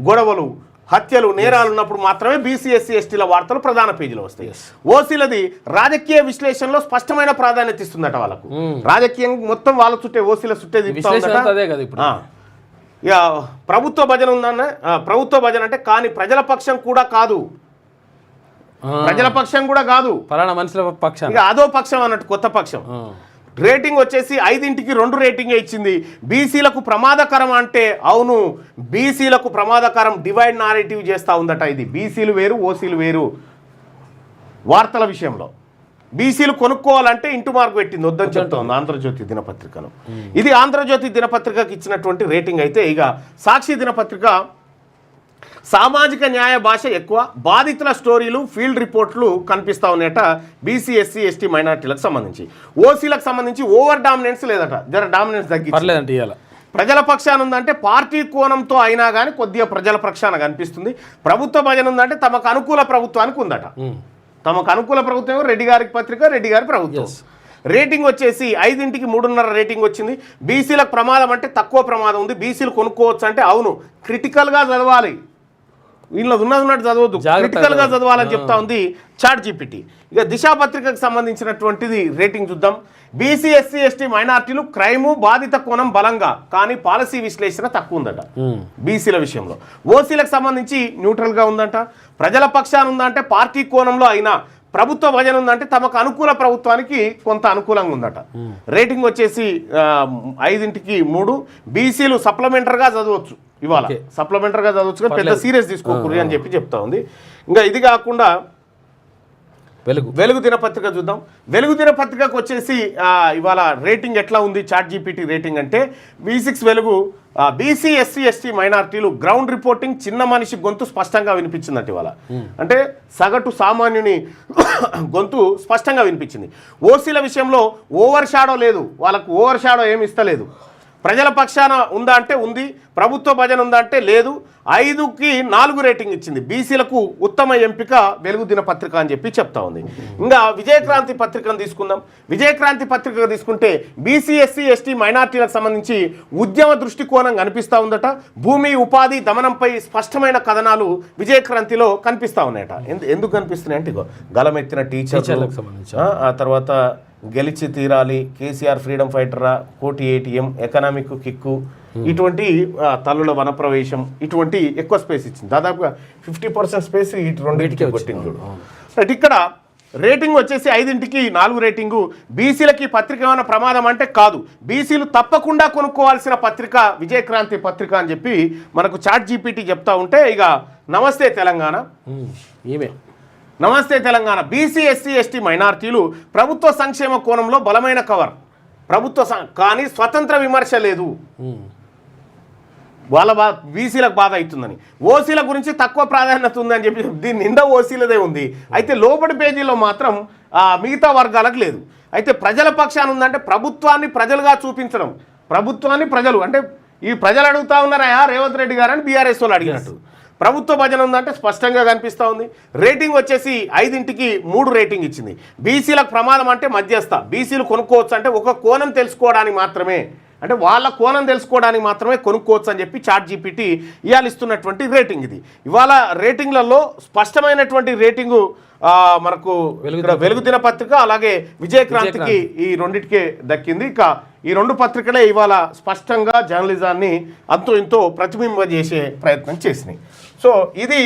గొడవలు, హత్యలు, నేరాలు ఉన్నప్పుడు మాత్రమే బీసీ ఎస్సీ ఎస్టీల వార్తలు ప్రధాన పేజీలో వస్తాయి. ఓసీలది రాజకీయ విశ్లేషణలో స్పష్టమైన ప్రాధాన్యత ఇస్తుందట. వాళ్ళకు రాజకీయం మొత్తం వాళ్ళ చుట్టే, ఓసీల చుట్టే ఇక ప్రభుత్వ భజన ఉందన్న, ప్రభుత్వ భజన అంటే కానీ ప్రజల పక్షం కూడా కాదు, ప్రజల పక్షం కూడా కాదు, ఫలానా మనుషుల పక్షం, ఇక అదో పక్షం అన్నట్టు, కొత్త పక్షం. రేటింగ్ వచ్చేసి 5కి 2 రేటింగ్ ఇచ్చింది. బీసీలకు ప్రమాదకరం అంటే అవును, బీసీలకు ప్రమాదకరం, డివైడ్ నారేటివ్ చేస్తూ ఉందట. ఇది బీసీలు వేరు, ఓసీలు వేరు. వార్తల విషయంలో బీసీలు కొనుక్కోవాలంటే ఇంటూ మార్కు పెట్టింది, వద్దని చెప్తా ఉంది ఆంధ్రజ్యోతి దినపత్రికను. ఇది ఆంధ్రజ్యోతి దినపత్రికకి ఇచ్చినటువంటి రేటింగ్ అయితే, ఇక సాక్షి దినపత్రిక సామాజిక న్యాయ భాష ఎక్కువ, బాధితుల స్టోరీలు, ఫీల్డ్ రిపోర్ట్లు కనిపిస్తూ ఉన్నాయట. బీసీ ఎస్సీ ఎస్టీ మైనార్టీలకు సంబంధించి. ఓసీలకు సంబంధించి ఓవర్ డామినెన్స్ లేదట, జర డామినెన్స్ తగ్గించలేదంటే. ఇవాళ ప్రజల పక్షాన ఉందంటే పార్టీ కోణంతో అయినా కానీ కొద్దిగా ప్రజల పక్షాన కనిపిస్తుంది. ప్రభుత్వ భజన ఉందంటే తమకు అనుకూల ప్రభుత్వానికి ఉందట. తమకు అనుకూల ప్రభుత్వం రెడ్డి గారికి పత్రిక, రెడ్డి గారి ప్రభుత్వం. రేటింగ్ వచ్చేసి 5కి 3.5 రేటింగ్ వచ్చింది. బీసీలకు ప్రమాదం అంటే తక్కువ ప్రమాదం ఉంది, బీసీలు కొనుక్కోవచ్చు అంటే అవును, క్రిటికల్గా చదవాలి, వీళ్ళ ఉన్నట్టు చదవద్దు, క్రిటికల్గా చదవాలని చెప్తా ఉంది చాట్ జీపీటీ. ఇక దిశా పత్రికకు సంబంధించినటువంటిది రేటింగ్ చూద్దాం. బీసీ ఎస్సీ ఎస్టీ మైనార్టీలు క్రైము, బాధిత కోణం బలంగా, కానీ పాలసీ విశ్లేషణ తక్కువ ఉందట బీసీల విషయంలో. ఓసీలకు సంబంధించి న్యూట్రల్గా ఉందంట. ప్రజల పక్షాన ఉందంటే పార్టీ కోణంలో అయినా, ప్రభుత్వ భజన ఉందంటే తమకు అనుకూల ప్రభుత్వానికి కొంత అనుకూలంగా ఉందట. రేటింగ్ వచ్చేసి 5కి 3. బీసీలు సప్లిమెంటరీగా చదవచ్చు, ఇవాళ సప్లిమెంటరీగా చదవచ్చు కానీ పెద్ద సీరియస్ తీసుకోకూడదు అని చెప్పి చెప్తా ఉంది. ఇంకా ఇది కాకుండా వెలుగు దినపత్రిక చూద్దాం. వెలుగు దినపత్రికకు వచ్చేసి ఇవాళ రేటింగ్ ఎట్లా ఉంది చాట్ జీపీటీ రేటింగ్ అంటే V6 వెలుగు బీసీ ఎస్సీ ఎస్టీ మైనార్టీలు గ్రౌండ్ రిపోర్టింగ్, చిన్న మనిషి గొంతు స్పష్టంగా వినిపించిందంట ఇవాళ. అంటే సగటు సామాన్యుని గొంతు స్పష్టంగా వినిపించింది. ఓసీల విషయంలో ఓవర్ షాడో లేదు, వాళ్ళకు ఓవర్ షాడో ఏమి ఇస్తలేదు. ప్రజల పక్షాన ఉందా అంటే ఉంది, ప్రభుత్వ భజన ఉందా అంటే లేదు. 5కి 4 రేటింగ్ ఇచ్చింది. బీసీలకు ఉత్తమ ఎంపిక వెలుగు దినపత్రిక అని చెప్పి చెప్తా ఉంది. ఇంకా విజయక్రాంతి పత్రికను తీసుకుందాం. విజయక్రాంతి పత్రిక తీసుకుంటే బీసీ ఎస్సీ ఎస్టీ మైనార్టీలకు సంబంధించి ఉద్యమ దృష్టికోణం కనిపిస్తూ ఉందట. భూమి, ఉపాధి, దమనంపై స్పష్టమైన కథనాలు విజయక్రాంతిలో కనిపిస్తూ ఉన్నాయట. ఎందుకు కనిపిస్తున్నాయి అంటే గలమెత్తిన టీచర్లకు సంబంధించి, ఆ తర్వాత గెలిచి తీరాలి, కేసీఆర్ ఫ్రీడమ్ ఫైటరా, కోటి ATM, ఎకనామిక్ కిక్కు, ఇటువంటి తల్లుల వనప్రవేశం, ఇటువంటి ఎక్కువ స్పేస్ ఇచ్చింది. దాదాపుగా 50% స్పేస్ ఈ రెండింటికి కొట్టింది. రైట్, ఇక్కడ రేటింగ్ వచ్చేసి 5కి 4 రేటింగు. బీసీలకి పత్రిక ఏమైనా ప్రమాదం అంటే కాదు, బీసీలు తప్పకుండా కొనుక్కోవాల్సిన పత్రిక విజయక్రాంతి పత్రిక అని చెప్పి మనకు చాట్ జీపీటీ చెప్తా ఉంటే, ఇక నమస్తే తెలంగాణ, నమస్తే తెలంగాణ బీసీ ఎస్సీ ఎస్టీ మైనార్టీలు ప్రభుత్వ సంక్షేమ కోణంలో బలమైన కవర్, కానీ స్వతంత్ర విమర్శ లేదు. వాళ్ళ బీసీలకు బాధ అవుతుందని, ఓసీల గురించి తక్కువ ప్రాధాన్యత ఉందని చెప్పి దీని నిండా ఓసీలదే ఉంది. అయితే లోపటి పేజీలో మాత్రం మిగతా వర్గాలకు లేదు. అయితే ప్రజల పక్షాన ఉందంటే ప్రభుత్వాన్ని ప్రజలుగా చూపించడం, ప్రభుత్వాన్ని ప్రజలు అంటే ఈ ప్రజలు అడుగుతా ఉన్నారా రేవంత్ రెడ్డి గారు అని బీఆర్ఎస్ వాళ్ళు అడిగినట్టు. ప్రభుత్వ భజన ఉందంటే స్పష్టంగా కనిపిస్తూ ఉంది. రేటింగ్ వచ్చేసి 5కి 3 రేటింగ్ ఇచ్చింది. బీసీలకు ప్రమాదం అంటే మధ్యస్థ, బీసీలు కొనుక్కోవచ్చు అంటే ఒక కోణం తెలుసుకోవడానికి మాత్రమే, అంటే వాళ్ళ కోణం తెలుసుకోవడానికి మాత్రమే కొనుక్కోవచ్చు అని చెప్పి చాట్ జీపీటీ ఇవాళ ఇస్తున్నటువంటి రేటింగ్ ఇది. ఇవాళ రేటింగ్లలో స్పష్టమైనటువంటి రేటింగు మనకు ఇక్కడ వెలుగు దినపత్రిక అలాగే విజయక్రాంతికి ఈ రెండింటికే దక్కింది. ఇక ఈ 2 పత్రికలే ఇవాళ స్పష్టంగా జర్నలిజాన్ని అంతో ఇంతో ప్రతిబింబజేసే ప్రయత్నం చేసినాయి. సో ఇది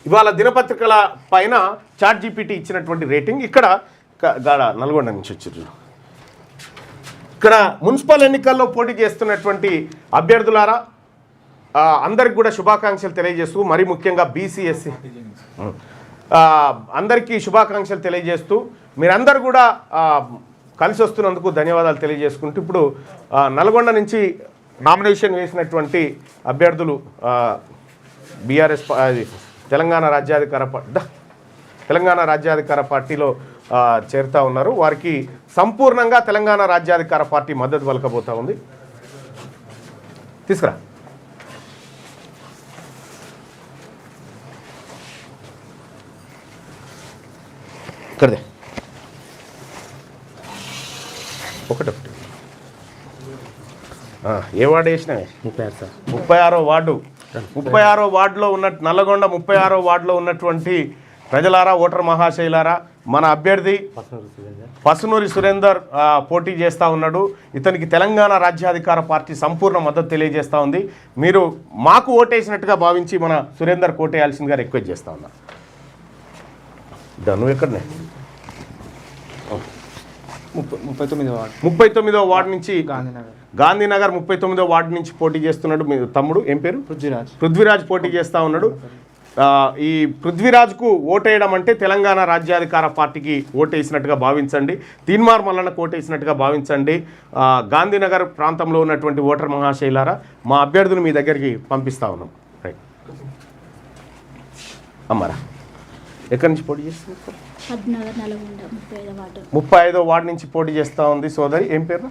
ఇవాళ దినపత్రికల పైన చాట్ జీపీటీ ఇచ్చినటువంటి రేటింగ్. ఇక్కడ గాడ నల్గొండ నుంచి వచ్చారు. ఇక్కడ మున్సిపల్ ఎన్నికల్లో పోటీ చేస్తున్నటువంటి అభ్యర్థులారా అందరికి కూడా శుభాకాంక్షలు తెలియజేస్తూ, మరీ ముఖ్యంగా బీసీ ఎస్సీ అందరికీ శుభాకాంక్షలు తెలియజేస్తూ మీరందరూ కూడా కలిసి వస్తున్నందుకు ధన్యవాదాలు తెలియజేసుకుంటూ ఇప్పుడు నల్గొండ నుంచి నామినేషన్ వేసినటువంటి అభ్యర్థులు బీఆర్ఎస్ తెలంగాణ రాజ్యాధికార పార్టీలో చేరుతా ఉన్నారు. వారికి సంపూర్ణంగా తెలంగాణ రాజ్యాధికార పార్టీ మద్దతు పలకబోతా ఉంది. తీసుకురా. ఇక్కడదే ఒకటి ఏ వార్డు వేసినావే? 36వ వార్డు. 36వ వార్డులో ఉన్న నల్లగొండ 36వ వార్డులో ఉన్నటువంటి ప్రజలారా, ఓటర్ మహాశైలారా, మన అభ్యర్థి పసునూరి సురేందర్ పోటీ చేస్తూ ఉన్నాడు. ఇతనికి తెలంగాణ రాజ్యాధికార పార్టీ సంపూర్ణ మద్దతు తెలియజేస్తూ ఉంది. మీరు మాకు ఓటేసినట్టుగా భావించి మన సురేందర్ కోటేయాల్సిందిగా రిక్వెస్ట్ చేస్తూ ఉన్నా. నువ్వు ఎక్కడనే 39వ వార్డు నుంచి గాంధీనగర్ 39వ వార్డు నుంచి పోటీ చేస్తున్నాడు. మీ తమ్ముడు ఏం పేరు? పృథ్వీరాజ్ పోటీ చేస్తూ ఉన్నాడు. ఈ పృథ్వీరాజ్కు ఓటేయడం అంటే తెలంగాణ రాజ్యాధికార పార్టీకి ఓటేసినట్టుగా భావించండి. తీన్మార్ మల్లన్నకు ఓటేసినట్టుగా భావించండి. గాంధీనగర్ ప్రాంతంలో ఉన్నటువంటి ఓటర్ మహాశైలారా, మా అభ్యర్థులు మీ దగ్గరికి పంపిస్తూ ఉన్నాం. రైట్ అమ్మారా, ఎక్కడి నుంచి పోటీ చేస్తున్నారు? 35వ వార్డు నుంచి పోటీ చేస్తూ ఉంది సోదరి. ఏం పేరు?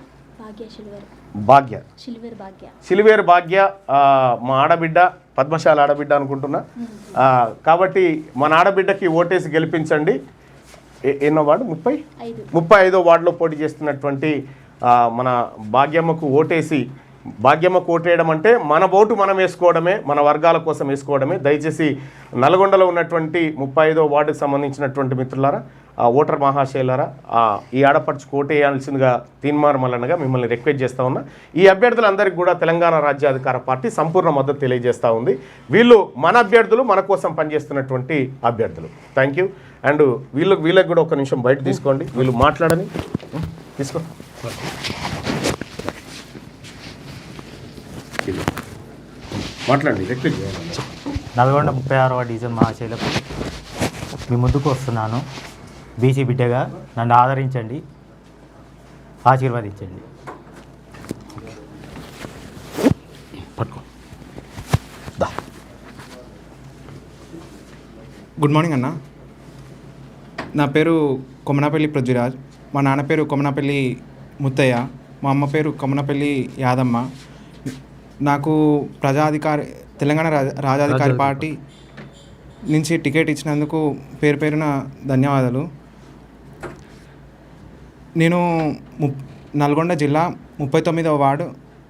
భాగ్య. సిలివేరు భాగ్య మా ఆడబిడ్డ, పద్మశాల ఆడబిడ్డ అనుకుంటున్నా. కాబట్టి మన ఆడబిడ్డకి ఓటేసి గెలిపించండి. ఎన్నో వార్డు? 35వ వార్డులో పోటీ చేస్తున్నటువంటి మన భాగ్యమ్మకు ఓటేసి, భాగ్యమ్మకు ఓటేయడం అంటే మన ఓటు మనం వేసుకోవడమే, మన వర్గాల కోసం వేసుకోవడమే. దయచేసి నల్గొండలో ఉన్నటువంటి 35వ వార్డుకు సంబంధించినటువంటి మిత్రులారా, ఓటర్ మహాశైలారా, ఈ ఆడపడుచుకు ఓటేయాల్సిందిగా తీన్మార్ మల్లన్నగా మిమ్మల్ని రిక్వెస్ట్ చేస్తూ ఉన్నా. ఈ అభ్యర్థులందరికీ కూడా తెలంగాణ రాజ్యాధికార పార్టీ సంపూర్ణ మద్దతు తెలియజేస్తూ ఉంది. వీళ్ళు మన అభ్యర్థులు, మన కోసం పనిచేస్తున్నటువంటి అభ్యర్థులు. Thank you. అండ్ వీళ్ళకి కూడా ఒక నిమిషం బయట తీసుకోండి, వీళ్ళు మాట్లాడని తీసుకో. మాట్లాడండి. నల్గొండ 36వ డివిజన్ మహాశైలకు మీ ముందుకు వస్తున్నాను. బీసీ బిడ్డగా నన్ను ఆదరించండి, ఆశీర్వదించండి. గుడ్ మార్నింగ్ అన్న. నా పేరు కొమనపల్లి పృథ్వీరాజ్. మా నాన్న పేరు కొమనపల్లి ముత్తయ్య. మా అమ్మ పేరు కొమనపల్లి యాదమ్మ. నాకు తెలంగాణ రాజ్యాధికారి పార్టీ నుంచి టికెట్ ఇచ్చినందుకు పేరున ధన్యవాదాలు. నేను నల్గొండ జిల్లా 39వ వార్డు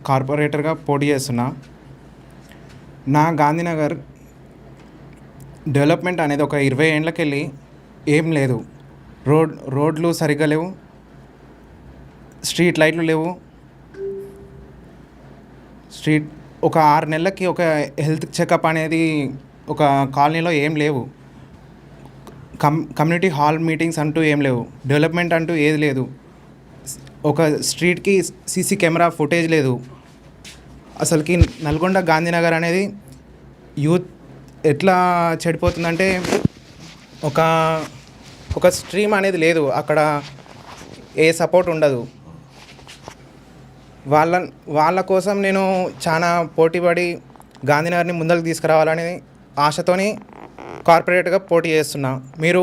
కార్పొరేటర్గా పోటీ చేస్తున్నా. నా గాంధీనగర్ డెవలప్మెంట్ అనేది ఒక 20 ఏళ్ళకెళ్ళి ఏం లేదు. రోడ్లు సరిగ్గా లేవు, స్ట్రీట్ లైట్లు లేవు. ఒక 6 నెలలకి ఒక హెల్త్ చెకప్ అనేది ఒక కాలనీలో ఏం లేవు. కమ్యూనిటీ హాల్ మీటింగ్స్ అంటూ ఏం లేవు. డెవలప్మెంట్ అంటూ ఏది లేదు. ఒక స్ట్రీట్కి సీసీ కెమెరా ఫుటేజ్ లేదు. అసలుకి నల్గొండ గాంధీనగర్ అనేది యూత్ ఎట్లా చెడిపోతుందంటే ఒక స్ట్రీమ్ అనేది లేదు. అక్కడ ఏ సపోర్ట్ ఉండదు. వాళ్ళ కోసం నేను చాలా పోటీపడి గాంధీనగర్ని ముందరకు తీసుకురావాలని ఆశతోని కార్పొరేట్గా పోటీ చేస్తున్నా. మీరు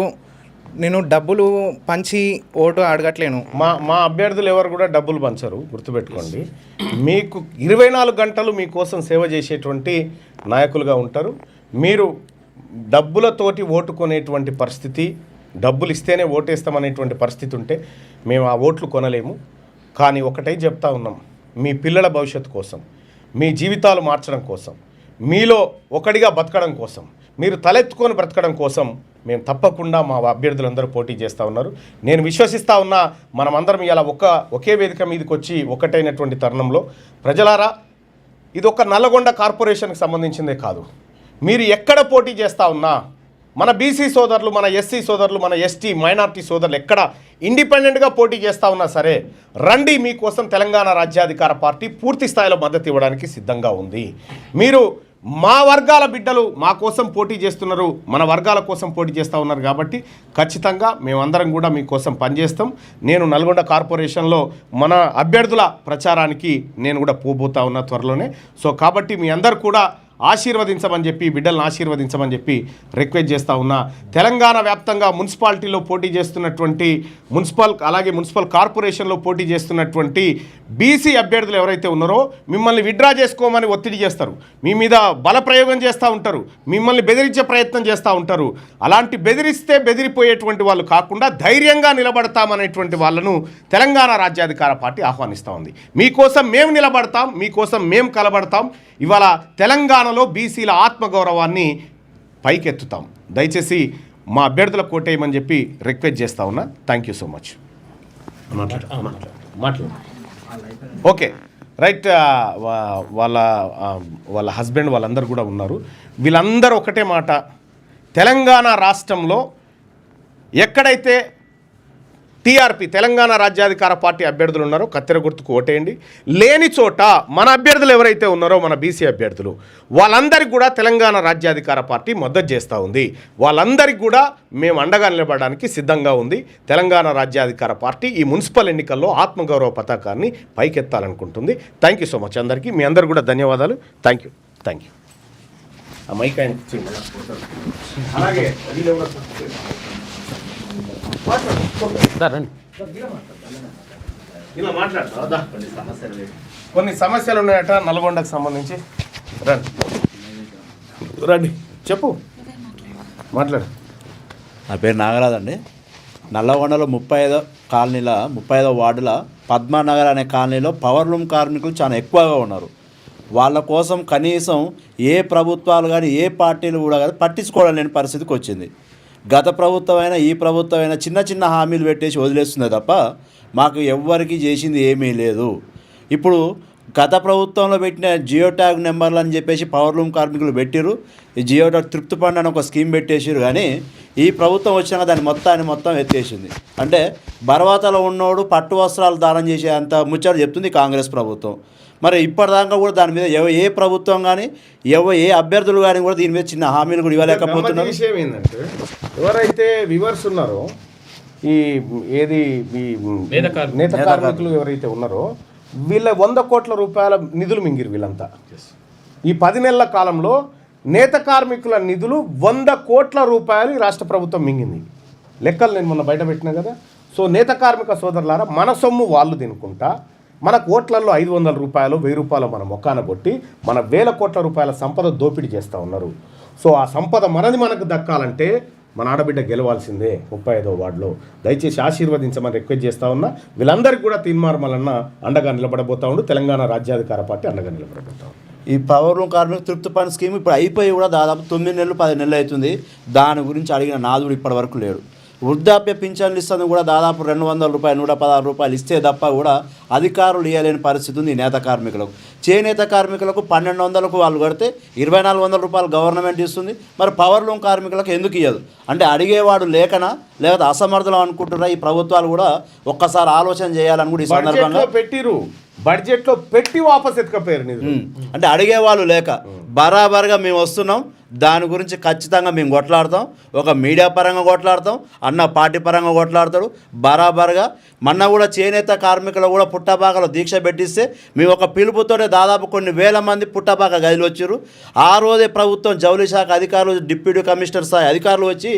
నేను డబ్బులు పంచి ఓటు అడగట్లేను. మా అభ్యర్థులు ఎవరు కూడా డబ్బులు పంచరు, గుర్తుపెట్టుకోండి. మీకు 24 గంటలు మీకోసం సేవ చేసేటువంటి నాయకులుగా ఉంటారు. మీరు డబ్బులతోటి ఓటు కొనేటువంటి పరిస్థితి, డబ్బులు ఇస్తేనే ఓటేస్తామనేటువంటి పరిస్థితి ఉంటే మేము ఆ ఓట్లు కొనలేము. కానీ ఒకటే చెప్తా ఉన్నాం, మీ పిల్లల భవిష్యత్తు కోసం, మీ జీవితాలు మార్చడం కోసం, మీలో ఒకటిగా బతకడం కోసం, మీరు తలెత్తుకొని బ్రతకడం కోసం మేము తప్పకుండా మా అభ్యర్థులందరూ పోటీ చేస్తూ ఉన్నారు. నేను విశ్వసిస్తూ ఉన్నా మనమందరం ఇలా ఒకే వేదిక మీదకి వచ్చి ఒకటైనటువంటి తరుణంలో ప్రజలారా, ఇది ఒక నల్లగొండ కార్పొరేషన్కి సంబంధించిందే కాదు. మీరు ఎక్కడ పోటీ చేస్తూ ఉన్నా, మన బీసీ సోదరులు, మన ఎస్సీ సోదరులు, మన ఎస్టీ మైనార్టీ సోదరులు ఎక్కడ ఇండిపెండెంట్గా పోటీ చేస్తూ ఉన్నా సరే రండి, మీకోసం తెలంగాణ రాజ్యాధికార పార్టీ పూర్తి స్థాయిలో మద్దతు ఇవ్వడానికి సిద్ధంగా ఉంది. మీరు మా వర్గాల బిడ్డలు మా కోసం పోటీ చేస్తున్నారు, మన వర్గాల కోసం పోటీ చేస్తూ ఉన్నారు కాబట్టి ఖచ్చితంగా మేమందరం కూడా మీకోసం పనిచేస్తాం. నేను నల్గొండ కార్పొరేషన్లో మన అభ్యర్థుల ప్రచారానికి నేను కూడా పోబోతా ఉన్నా త్వరలోనే. సో కాబట్టి మీ అందరు కూడా ఆశీర్వదించమని చెప్పి, బిడ్డలను ఆశీర్వదించమని చెప్పి రిక్వెస్ట్ చేస్తూ ఉన్నా. తెలంగాణ వ్యాప్తంగా మున్సిపాలిటీలో పోటీ చేస్తున్నటువంటి అలాగే మున్సిపల్ కార్పొరేషన్లో పోటీ చేస్తున్నటువంటి బీసీ అభ్యర్థులు ఎవరైతే ఉన్నారో మిమ్మల్ని విత్డ్రా చేసుకోమని ఒత్తిడి చేస్తారు, మీ మీద బలప్రయోగం చేస్తూ ఉంటారు, మిమ్మల్ని బెదిరించే ప్రయత్నం చేస్తూ ఉంటారు. అలాంటి బెదిరిస్తే బెదిరిపోయేటువంటి వాళ్ళు కాకుండా ధైర్యంగా నిలబడతామనేటువంటి వాళ్ళను తెలంగాణ రాజ్యాధికార పార్టీ ఆహ్వానిస్తూ ఉంది. మీకోసం మేము నిలబడతాం, మీకోసం మేము కలబడతాం. ఇవాళ తెలంగాణలో బీసీల ఆత్మగౌరవాన్ని పైకెత్తుతాం. దయచేసి మా అభ్యర్థుల కోటేయమని చెప్పి రిక్వెస్ట్ చేస్తా ఉన్నా. Thank you so much. Okay right. వాళ్ళ హస్బెండ్ వాళ్ళందరూ కూడా ఉన్నారు. వీళ్ళందరూ ఒకటే మాట, తెలంగాణ రాష్ట్రంలో ఎక్కడైతే టీఆర్పీ తెలంగాణ రాజ్యాధికార పార్టీ అభ్యర్థులు ఉన్నారో కత్తెర గుర్తుకు ఓటేయండి. లేని చోట మన అభ్యర్థులు ఎవరైతే ఉన్నారో మన బీసీ అభ్యర్థులు వాళ్ళందరికీ కూడా తెలంగాణ రాజ్యాధికార పార్టీ మద్దతు చేస్తూ ఉంది. వాళ్ళందరికీ కూడా మేము అండగా నిలబడడానికి సిద్ధంగా ఉంది. తెలంగాణ రాజ్యాధికార పార్టీ ఈ మున్సిపల్ ఎన్నికల్లో ఆత్మగౌరవ పతాకాన్ని పైకెత్తాలనుకుంటుంది. థ్యాంక్ యూ సో మచ్ అందరికీ. మీ అందరు కూడా ధన్యవాదాలు. Thank you. ఆ మైక్ అలాగే ఇలా మాట్లాడతా. కొన్ని సమస్యలు ఉన్నాయట నల్గొండకు సంబంధించి. రండి చెప్పు, మాట్లాడు. నా పేరు నాగరాజ్ అండి. నల్లగొండలో 35వ వార్డుల పద్మానగర్ అనే కాలనీలో పవర్ లూమ్ కార్మికులు చాలా ఎక్కువగా ఉన్నారు. వాళ్ళ కోసం కనీసం ఏ ప్రభుత్వాలు కానీ ఏ పార్టీలు కూడా కానీ పట్టించుకోవడం లేని పరిస్థితికి వచ్చింది. గత ప్రభుత్వమైనా ఈ ప్రభుత్వమైనా చిన్న హామీలు పెట్టేసి వదిలేస్తుంది తప్ప మాకు ఎవ్వరికి చేసింది ఏమీ లేదు. ఇప్పుడు గత ప్రభుత్వంలో పెట్టిన జియో ట్యాగ్ నెంబర్లు అని చెప్పేసి పవర్ లూమ్ కార్మికులు పెట్టిరు. ఈ జియో ట్యాగ్ తృప్తి ఫండ్ అని ఒక స్కీమ్ పెట్టేసారు. కానీ ఈ ప్రభుత్వం వచ్చినాక దాన్ని మొత్తం ఎత్తేసింది. అంటే బర్వాతలో ఉన్నోడు పట్టు వస్త్రాలు దానం చేసే అంత ముచ్చట చెప్తుంది కాంగ్రెస్ ప్రభుత్వం. మరి ఇప్పటిదాకా కూడా దాని మీద ఏ ప్రభుత్వం కానీ ఏ అభ్యర్థులు కానీ కూడా దీని మీద చిన్న హామీలు కూడా ఇవ్వలేకపోతున్నారు. విషయం ఏంటంటే ఎవరైతే వివర్స్ ఉన్నారో నేత కార్మికులు ఎవరైతే ఉన్నారో వీళ్ళ 100 కోట్ల రూపాయల నిధులు మింగిరు వీళ్ళంతా. ఈ 10 నెలల కాలంలో నేత కార్మికుల నిధులు 100 కోట్ల రూపాయలు ఈ రాష్ట్ర ప్రభుత్వం మింగింది. లెక్కలు నేను మొన్న బయట పెట్టినా కదా. సో నేత కార్మిక సోదరులారా, మన సొమ్ము వాళ్ళు తినుకుంటా మన కోట్లలో 500 రూపాయలు 1000 రూపాయలు మన మొక్కాన కొట్టి మన 1000 కోట్ల రూపాయల సంపద దోపిడీ చేస్తూ ఉన్నారు. సో ఆ సంపద మనకు దక్కాలంటే మన ఆడబిడ్డ గెలవాల్సిందే 35వ వార్డులో. దయచేసి ఆశీర్వదించమని రిక్వెస్ట్ చేస్తూ ఉన్నా. వీళ్ళందరికీ కూడా తీన్మార్మలన్న అండగా నిలబడబోతా ఉండు. తెలంగాణ రాజ్యాధికార పార్టీ అండగా నిలబడబోతా ఉంది. ఈ పవర్ లూమ్ కార్మిక తృప్తి ఫండ్ స్కీమ్ ఇప్పుడు అయిపోయి కూడా దాదాపు 9 నెలలు 10 నెలలు అవుతుంది. దాని గురించి అడిగిన నాదుడు ఇప్పటి వరకు లేడు. వృద్ధాప్య పింఛన్లు ఇస్తుంది కూడా దాదాపు 200 రూపాయలు 116 రూపాయలు ఇస్తే తప్ప కూడా అధికారులు ఇవ్వలేని పరిస్థితి ఉంది. నేత కార్మికులకు, చేనేత కార్మికులకు 1200కు వాళ్ళు కడితే 2400 రూపాయలు గవర్నమెంట్ ఇస్తుంది. మరి పవర్ లూమ్ కార్మికులకు ఎందుకు ఇవ్వదు? అంటే అడిగేవాడు లేకనా, లేకపోతే అసమర్థులు అనుకుంటున్నా? ఈ ప్రభుత్వాలు కూడా ఒక్కసారి ఆలోచన చేయాలని కూడా ఈ సందర్భంగా బడ్జెట్లో పెట్టి వాపస్ ఎత్తుకపోయారు నిధులు. అంటే అడిగేవాళ్ళు లేక బరాబర్గా మేము వస్తున్నాం. దాని గురించి ఖచ్చితంగా మేము కొట్లాడతాం. ఒక మీడియా పరంగా కొట్లాడతాం, అన్న పార్టీ పరంగా కొట్లాడతాడు. బరాబర్గా మొన్న కూడా చేనేత కార్మికులు కూడా పుట్టపాకలో దీక్ష పెట్టిస్తే మేము ఒక పిలుపుతోనే దాదాపు కొన్ని వేల మంది పుట్టపాక గదిలో వచ్చారు. ఆ రోజే ప్రభుత్వం జౌళి శాఖ అధికారులు, డిప్యూటీ కమిషనర్ స్థాయి అధికారులు వచ్చి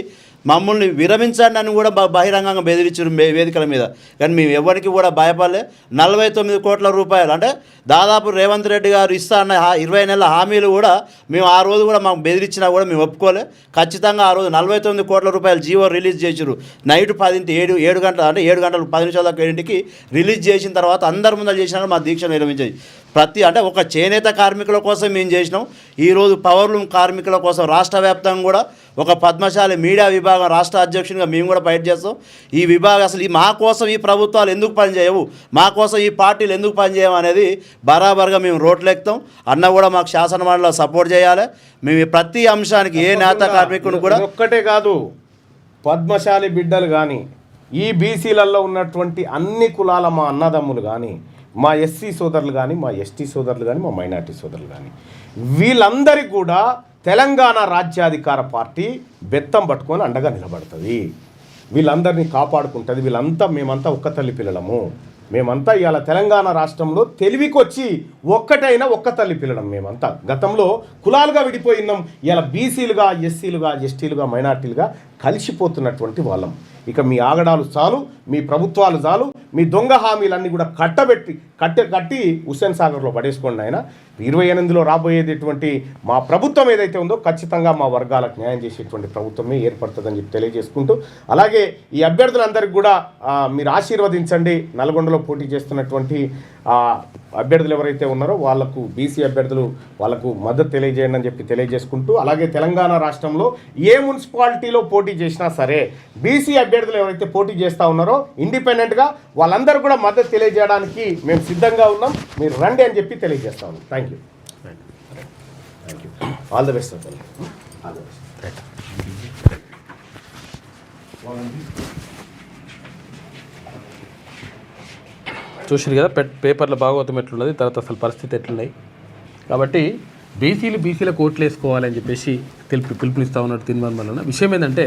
మమ్మల్ని విరమించండి అని కూడా బహిరంగంగా బెదిరించారు వేదికల మీద. కానీ మేము ఎవరికి కూడా భయపడలే. 49 కోట్ల రూపాయలు అంటే దాదాపు రేవంత్ రెడ్డి గారు ఇస్తా అన్న 20 నెలల హామీలు కూడా మేము ఆ రోజు కూడా మాకు బెదిరించినా కూడా మేము ఒప్పుకోలే. ఖచ్చితంగా ఆ రోజు 49 కోట్ల రూపాయలు జీవో రిలీజ్ చేసారు. నైట్ 7 గంటలు అంటే 7 గంటలు 10 నిమిషాల దాకా ఇంటికి రిలీజ్ చేసిన తర్వాత అందరి ముందర చేసినా మా దీక్ష విరమించేది. అంటే ఒక చేనేత కార్మికుల కోసం మేము చేసినాం. ఈరోజు పవర్ లూమ్ కార్మికుల కోసం రాష్ట్ర వ్యాప్తంగా కూడా ఒక పద్మశాలి మీడియా విభాగం రాష్ట్ర అధ్యక్షునిగా మేము కూడా ఫైట్ చేస్తాం. ఈ విభాగం అసలు మా కోసం ఈ ప్రభుత్వాలు ఎందుకు పనిచేయవు, మా కోసం ఈ పార్టీలు ఎందుకు పనిచేయవు అనేది బరాబర్గా మేము రోడ్లు ఎక్కుతాం. అన్న కూడా మాకు శాసనమండలిలో సపోర్ట్ చేయాలి. మేము ప్రతి అంశానికి ఏ నేత కార్మికుని కూడా ఒక్కటే కాదు, పద్మశాలి బిడ్డలు కానీ ఈ బీసీలలో ఉన్నటువంటి అన్ని కులాల మా అన్నదమ్ములు కానీ, మా ఎస్సీ సోదరులు కానీ, మా ఎస్టీ సోదరులు కానీ, మా మైనార్టీ సోదరులు కానీ, వీళ్ళందరికీ కూడా తెలంగాణ రాజ్యాధికార పార్టీ బెత్తం పట్టుకొని అండగా నిలబడుతుంది. వీళ్ళందరినీ కాపాడుకుంటుంది. మేమంతా ఒక్క తల్లి పిల్లలము. మేమంతా ఇవాళ తెలంగాణ రాష్ట్రంలో తెలివికొచ్చి ఒక్కటైనా ఒక్క తల్లి పిల్లలం. మేమంతా గతంలో కులాలుగా విడిపోయినాం. ఇవాళ బీసీలుగా, ఎస్సీలుగా, ఎస్టీలుగా, మైనార్టీలుగా కలిసిపోతున్నటువంటి వాళ్ళం. ఇక మీ ఆగడాలు చాలు, మీ ప్రభుత్వాలు చాలు, మీ దొంగ హామీలన్నీ కూడా కట్టి హుస్సేన్ సాగర్లో పడేసుకోండి. ఆయన 28లో రాబోయేటటువంటి మా ప్రభుత్వం ఏదైతే ఉందో ఖచ్చితంగా మా వర్గాలకు న్యాయం చేసేటువంటి ప్రభుత్వమే ఏర్పడుతుందని చెప్పి తెలియజేసుకుంటూ, అలాగే ఈ అభ్యర్థులందరికీ కూడా మీరు ఆశీర్వదించండి. నల్గొండలో పోటీ చేస్తున్నటువంటి అభ్యర్థులు ఎవరైతే ఉన్నారో వాళ్ళకు, బీసీ అభ్యర్థులు వాళ్ళకు మద్దతు తెలియజేయండి అని చెప్పి తెలియజేసుకుంటూ, అలాగే తెలంగాణ రాష్ట్రంలో ఏ మున్సిపాలిటీలో పోటీ చేసినా సరే బీసీ అభ్యర్థులు ఎవరైతే పోటీ చేస్తూ ఉన్నారో ఇండిపెండెంట్గా వాళ్ళందరూ కూడా మద్దతు తెలియజేయడానికి మేము సిద్ధంగా ఉన్నాం. మీరు రండి అని చెప్పి తెలియజేస్తా ఉన్నాం. Thank you. All the best. All the best. చూసారు కదా పేపర్ల భాగవతం ఎట్లున్నది, తర్వాత అసలు పరిస్థితి ఎట్లున్నాయి. కాబట్టి బీసీలకు ఓట్లు వేసుకోవాలని చెప్పేసి పిలుపునిస్తూ ఉన్నట్టు తిరుమల విషయం ఏంటంటే